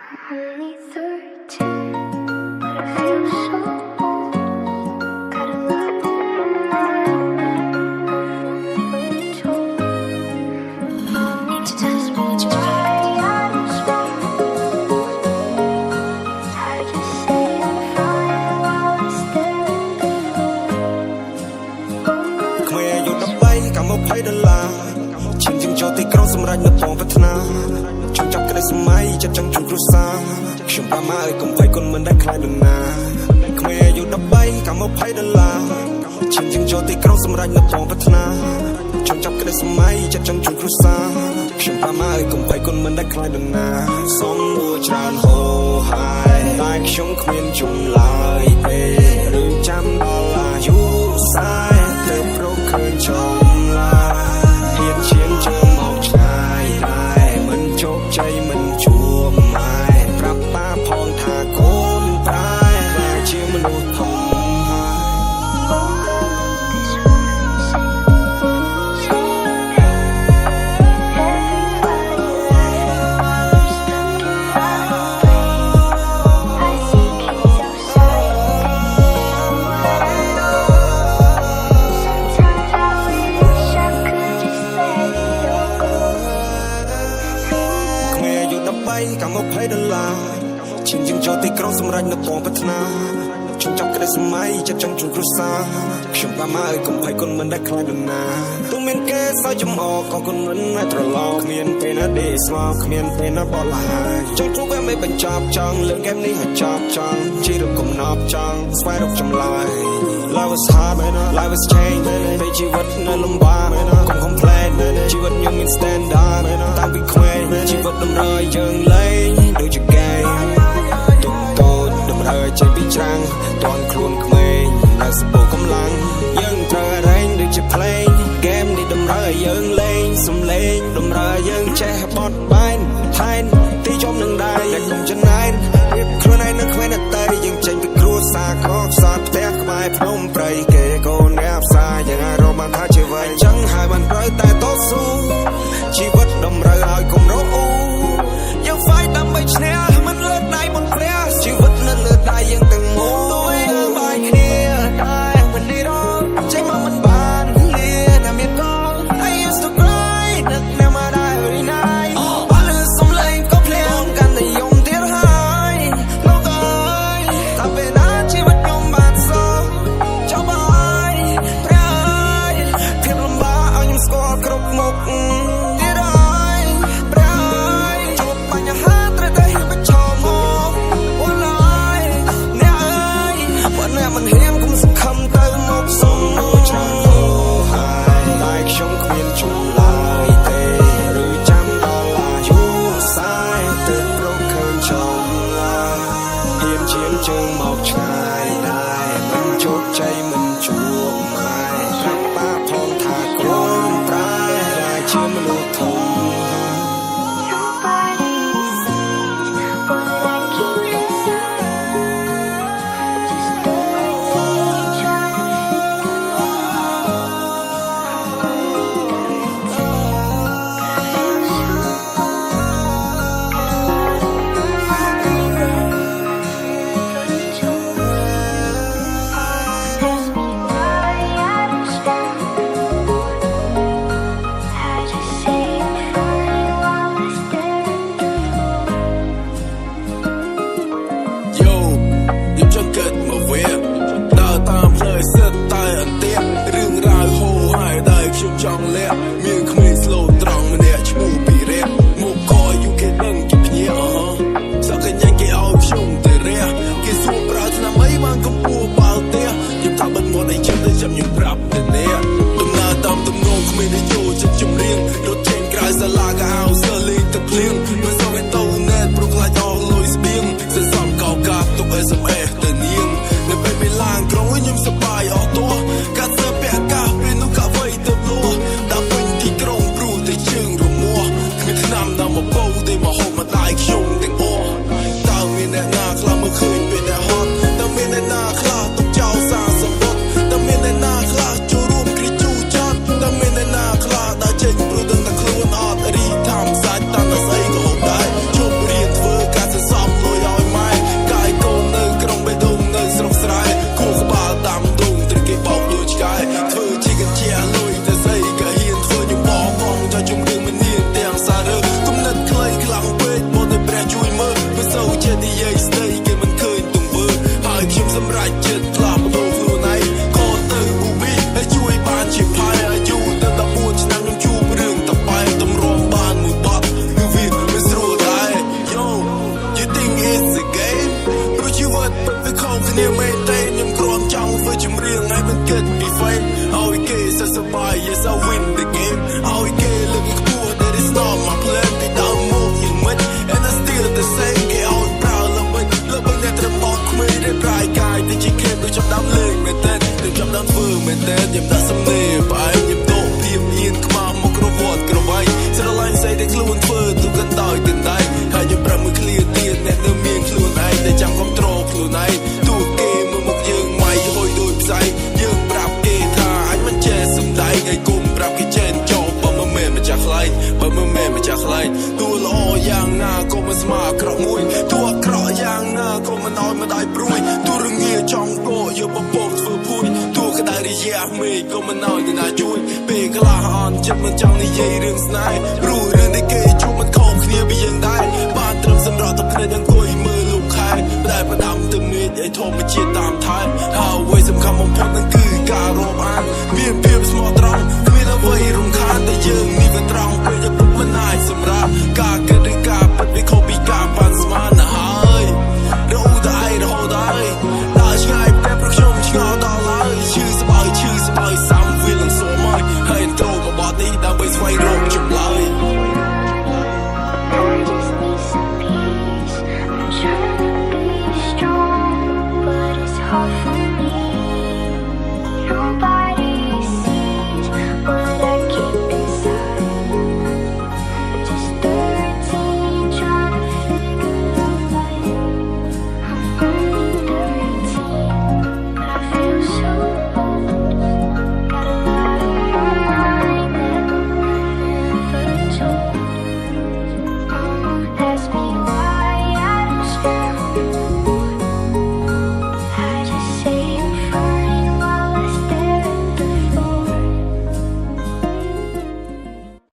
Only 13, but I feel so old. Gotta love you told. Just way out of space. I just say I'm fine while I stare at the moon. ខ្មែរអាយុ13កម្ម$20ឈិនជាងចូលទីក្រុងសម្រាប់នៅពងប្រាថ្នាចង់ចាប់ក្តីសម័យចិត្តចង់ជួបគ្រួសារខ្ញុំប្រមាឲ្យកុំភ័យគុណមិនដែលខ្លាចនរណាខ្មែរអាយុ13កម្ម$20ឈិនជាងចូលទីក្រុងសម្រាប់នៅពងប្រាថ្នាចង់ចាប់ក្តីសម័យចិត្តចង់ជួបគ្រួសារខ្ញុំប្រមាឲ្យកុំភ័យគុណមិនដែលខ្លាចនរណាសំលួច្រើនហូរហើយតែខ្ញុំគ្មានជុំឡើយទេរឿងចាំដល់អាយុ40ទៅប្រកឃើញចំឡាហ៊ានឈានជើងមកឆ្ងាយតែមិនជោគជ័យមិនជួបម៉ែប្រាប់ប៉ាផងថាកូនប្រែតែជាមនុស្សធំហើយ កម្ម$20ឈិនជាងចូលទីក្រុងសម្រាប់នៅពងប្រាថ្នាចង់ចាប់ក្តីសម័យចិត្តចង់ជួបគ្រួសារខ្ញុំប្រមាឲ្យកុំភ័យគុណមិនដែលខ្លាចនរណាទោះមានគេសើចចំអកក៏គុណមិនអាចត្រឡប់គ្មានពេលណាដេកស្លាប់គ្មានពេលណាបត់ឡាយចង់ជួបវាមិនបញ្ចប់ចង់លើកហ្គេមនេះឲ្យចប់ចង់ជីរំកំណប់ចង់ស្វែងរកចម្លើយ Life is hard man life is change ពេលជីវិតនៅលំបាកកុំ complain ជីវិតខ្ញុំមាន standard តាំងពីក្មេងជីវិតតម្រូវឲ្យយើងលេងដូចជាគេទុកតូចតម្រូវឲ្យចេញពីច្រាំងតន់ខ្លួនក្មេងនៅសបោកម្លាំងយើងត្រូវរែងដូចជាភ្លេង game នេះតម្រូវឲ្យយើងលេងសំឡេងតម្រូវឲ្យយើងចេះបត់បែនថែនទីចំនឹងដែរតែកុំចំណែនរៀបខ្លួនឯងនឹងគ្មានអតីតយើងចេញពីគ្រួសារខកខ្សត់ផ្ទះក្បែរភ្នំព្រៃគេកូនអ្នកផ្សារយ៉ាងឲ្យរកបានថាជាវែងចឹងហើយបានត្រូវតែតស៊ូជីវិតតម្រូវឲ្យកុំរអ៊ូយើង fight ដើម្បីឈ្នះមិនលើកដៃមុនព្រះជីវិតនៅលើដៃយើងទាំងមូលយើងបាយគ្នាតែមិននេះរងចេញមកមិនបានលាតែមានកល I used to cry នឹកណាស់មកដែរ every night បាល់សំឡេងក៏ភ្លៀងកាន់តែយំទៀតហើយលោកអើយតែពេលណាជីវិតខ្ញុំបានសោះចុះបាយព្រះអើយភាពលំបាកឲ្យខ្ញុំស្គាល់គ្រប់មុខទៀតហើយព្រះអើយជួបបញ្ហាត្រូវតែហ៊ានប្រឈមមកអូនអើយអ្នកអើយបើអ្នកមិនហ៊ានកុំសង្ឃឹមទៅមកសុំមកច្រើនហូរហើយតែខ្ញុំគ្មានជុំឡើយទេឬចាំដល់អាយុ40ទៅប្រកឃើញចំឡាហ៊ានឈានជើងមកឆ្ងាយដែរមិនជោគជ័យមិនជួបម៉ែប្រាប់ប៉ាផងថាកូនប្រែតែជាមនុស្សធំ Your body says, will I keep inside? Just the way you try. I feel so គ្នាមេតេខ្ញុំគ្រាន់ចង់ធ្វើចម្រៀងឲ្យមិនគិតពីហ្វេមឲ្យគេសប្បាយ yes I win the game ឲ្យគេលើកខ្ពស់ that is not my plan ពីដើមមកយ៉ាងម៉េច and I still the same គេឲ្យប្រើលើវិញតែត្រឹមបោកគ្មានដែលប្រាយកាយតែជាគេដូចចាប់ដើមលេងមែនតើខ្ញុំចាប់ដើមធ្វើមែនតើខ្ញុំដាក់សំណេរផ្អែមខ្ញុំតោភៀមអៀនខ្មៅមកក្រវត្តក្រវៃស្រឡាញ់ស្អីដែលខ្លួនធ្វើទូកន្តដោយទាំងដៃហើយខ្ញុំប្រាប់មួយឃ្លាទៀតអ្នកនៅមានខ្លួនឯងតែចាំគ្រប់គ្រងខ្លួនឯងទូគេមើលមកយើងម៉ៃហុយដូចផ្សៃយើងប្រាប់គេថាអញមិនចេះសំដែងឲ្យគុំប្រាប់គេចេះចោលបើមិនមែនម្ចាស់ខ្លាញ់បើមិនមែនម្ចាស់ខ្លាញ់ទូល្អយ៉ាងណាក៏មិនស្មើក្រក់មួយទូអាក្រក់យ៉ាងណាក៏មិនឲ្យមិនដៃព្រួយទូរងាចង់កោយកបបោកធ្វើភួយទូក្តៅរយៈមេឃក៏មិនឲ្យណាជួយពេលក្លាអន់ចិត្តមិនចង់និយាយរឿងស្នេហ៍ព្រោះរឿងដែលគេជួបមិនខុសគ្នាពីយើងដែរបានត្រឹមសម្រាប់តែភ្នែកអង្គុយមើលលោកខែតែផ្ដាំទៅមេឃឲ្យធម្មជាតិតាមថែហើយអ្វីសំខាន់បំផុតនឹងគឺការរាប់អានមានភាពស្មោះត្រង់គ្មានអ្វីរំខានតែយើងនេះវាត្រង់ពេលយកពុកមិនអាចសម្រាប់ការគិតឬការពិតវាខុសពី